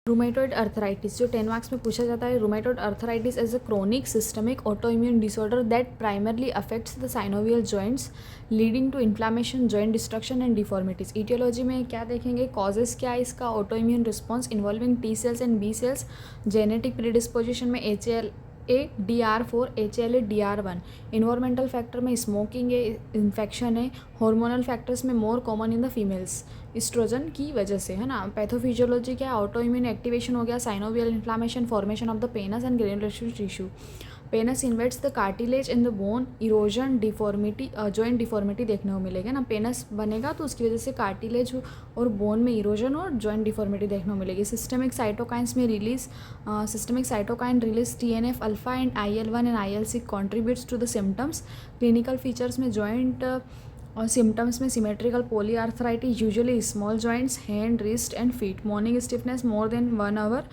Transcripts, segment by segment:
Rheumatoid arthritis जो 10 marks में पूछा जाता है. Rheumatoid arthritis is a chronic systemic autoimmune disorder that primarily affects the synovial joints leading to inflammation, joint destruction and deformities. Aetiology में क्या देखेंगे, causes क्या है इसका, autoimmune response involving T cells and B cells, genetic predisposition में HLA-DR4, HLA-DR1, environmental factor में smoking है, infection है, हार्मोनल फैक्टर्स में more common in the females oestrogen की वजह से, है ना. पैथोफिजियोलॉजी क्या है, ऑटोइम्यून एक्टिवेशन हो गया, synovial inflammation, formation of the pannus and granulation tissue. Pannus invades the cartilage in the bone, erosion, deformity, joint deformity देखने को मिलेगा ना. पेनस बनेगा तो उसकी वजह से कार्टिलेज और बोन में इरोजन और जॉइंट डिफॉर्मिटी देखने को मिलेगी. सिस्टमिक साइटोकाइंस में release, systemic cytokine release TNF alpha and IL-1 and IL-6 contributes to the symptoms. Clinical features में जॉइंट और सिम्टम्स में symmetrical polyarthritis, usually small joints, hand, wrist and feet, morning stiffness more than 1 hour,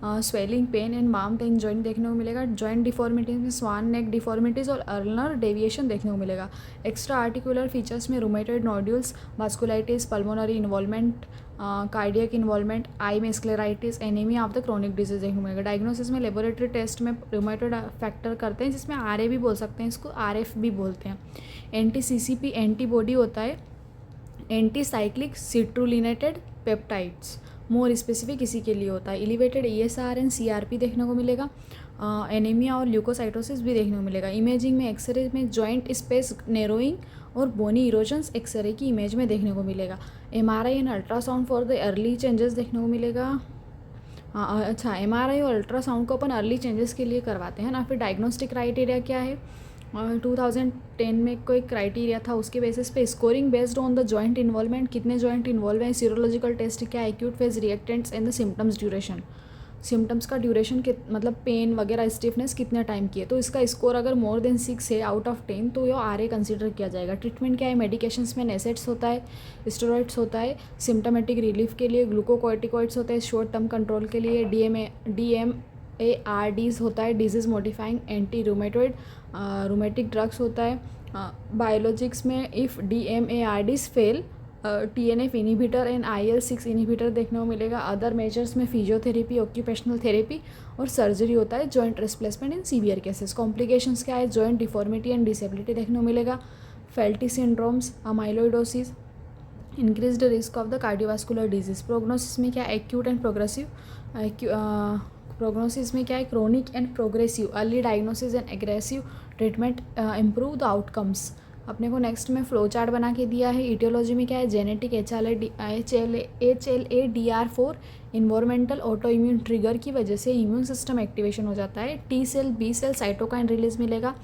swelling, pain and माम pain joint देखने को मिलेगा. Joint deformities में swan neck deformities और ulnar deviation देखने को मिलेगा. एक्स्ट्रा आर्टिकुलर फीचर्स में rheumatoid nodules, vasculitis, pulmonary involvement, cardiac involvement, eye में scleritis, anaemia of the chronic disease देखने को मिलेगा. डायग्नोसिस में लेबोरेटरी टेस्ट में रूमेटॉइड फैक्टर करते हैं जिसमें RA भी बोल सकते हैं, इसको RF भी बोलते हैं. NTCCP एंटीबॉडी होता है, anti cyclic citrullinated peptides, more specific इसी के लिए होता है. एलिवेटेड ESR एंड CRP देखने को मिलेगा. एनीमिया और ल्यूकोसाइटोसिस भी देखने को मिलेगा. इमेजिंग में एक्सरे में जॉइंट स्पेस नैरोइंग और बोनी इरोजन्स एक्सरे की इमेज में देखने को मिलेगा. MRI and ultrasound for the early changes देखने को मिलेगा. अच्छा, MRI और अल्ट्रासाउंड को अपन अर्ली चेंजेस के लिए करवाते हैं ना. फिर डायग्नोस्टिक क्राइटेरिया क्या है, 2010 में कोई क्राइटेरिया था, उसके बेसिस पे scoring based on the joint involvement, कितने जॉइंट इन्वॉल्व हैं, सीरोलॉजिकल टेस्ट क्या, acute phase reactants and the symptoms duration. Symptoms का ड्यूरेशन मतलब पेन वगैरह, स्टिफनेस कितने टाइम की है. तो इसका स्कोर अगर मोर देन 6 है आउट ऑफ 10 तो ये RA कंसिडर किया जाएगा. ट्रीटमेंट क्या है, मेडिकेशंस में NSAIDs होता है, स्टेरॉइड्स होता है, सिम्टोमेटिक रिलीफ के लिए ग्लूकोकॉर्टिकॉइड्स होते हैं, शॉर्ट टर्म कंट्रोल के लिए DMARDs होता है, disease modifying anti rheumatoid rheumatic drugs होता है. बायोलॉजिक्स में if DMARDs fail, TNF inhibitor and IL-6 inhibitor देखने को मिलेगा. अदर मेजर्स में फिजियोथेरेपी, ऑक्यूपेशनल थेरेपी और सर्जरी होता है. Joint replacement in severe cases. Complications क्या है, जॉइंट डिफॉर्मिटी एंड डिसेबिलिटी देखने को मिलेगा. Felty syndromes, amyloidosis, increased risk of the cardiovascular disease. Prognosis में क्या, एक्यूट एंड प्रोग्रेसिव. प्रोग्नोसिस में क्या है, chronic and progressive. Early diagnosis and aggressive treatment improve the outcomes. अपने को नेक्स्ट में फ्लो चार्ट बना के दिया है. इटियोलॉजी में क्या है, genetic HLA-DR4 environmental autoimmune trigger की वजह से इम्यून सिस्टम एक्टिवेशन हो जाता है. T cell, B cell cytokine release मिलेगा.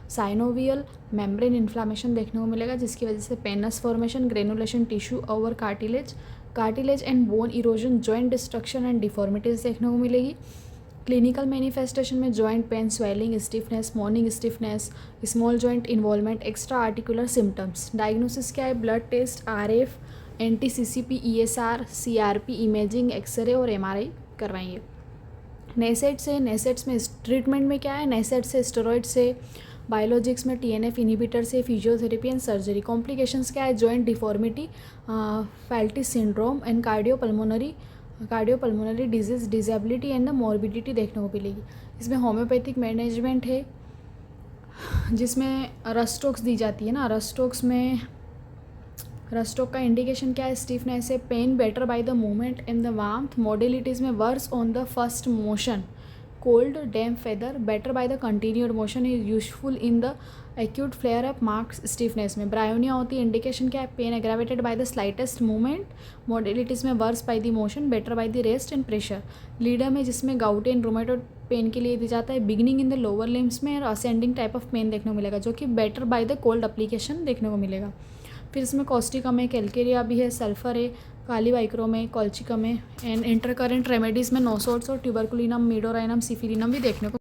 साइनोवियल मेम्ब्रेन इन्फ्लामेशन देखने को मिलेगा जिसकी वजह से pannus formation, granulation tissue over cartilage and bone erosion, joint destruction and deformities देखने को मिलेगी. क्लिनिकल मैनिफेस्टेशन में joint pain, swelling, stiffness, morning stiffness, small joint involvement, extra articular symptoms. Diagnosis क्या है, blood test, RF, NTCCP, ESR, CRP, imaging, X ray और MRI करवाएंगे. NSAIDs में treatment में क्या है, NSAID से, स्टेरॉइड से. बायोलॉजिक्स में TNF इनिबिटर से, फिजियोथेरेपी एंड सर्जरी. कॉम्प्लिकेशंस क्या है, joint deformity, Felty syndrome and cardiopulmonary disease, disability and the morbidity देखने को मिलेगी. इसमें होम्योपैथिक मैनेजमेंट है जिसमें रस्टोक्स दी जाती है ना. रस्टोक का इंडिकेशन क्या है, स्टिफनेस है, pain better by the movement and the warmth. Modalities में worse on the first motion, cold, damp weather, better by the continued motion is useful in the acute flare up marks stiffness में. Bryonia होती है, indication क्या है, pain aggravated by the slightest movement. Modalities में worse by the motion, better by the rest and pressure. Ledum में जिसमें गाउटी and rheumatoid pen के लिए दी जाता है, beginning in the lower limbs में और असेंडिंग टाइप ऑफ पेन देखने को मिलेगा जो कि better by the cold application देखने को मिलेगा. फिर इसमें कॉस्टिकम है, कैल्केरिया भी है, सल्फर है, काली वाइक्रोम है, कॉल्चिकम है एंड इंटरकरेंट रेमेडीज़ में नोसोट्स और ट्यूबरकुलिनम, मीडोराइनम, सिफिलिनम भी देखने को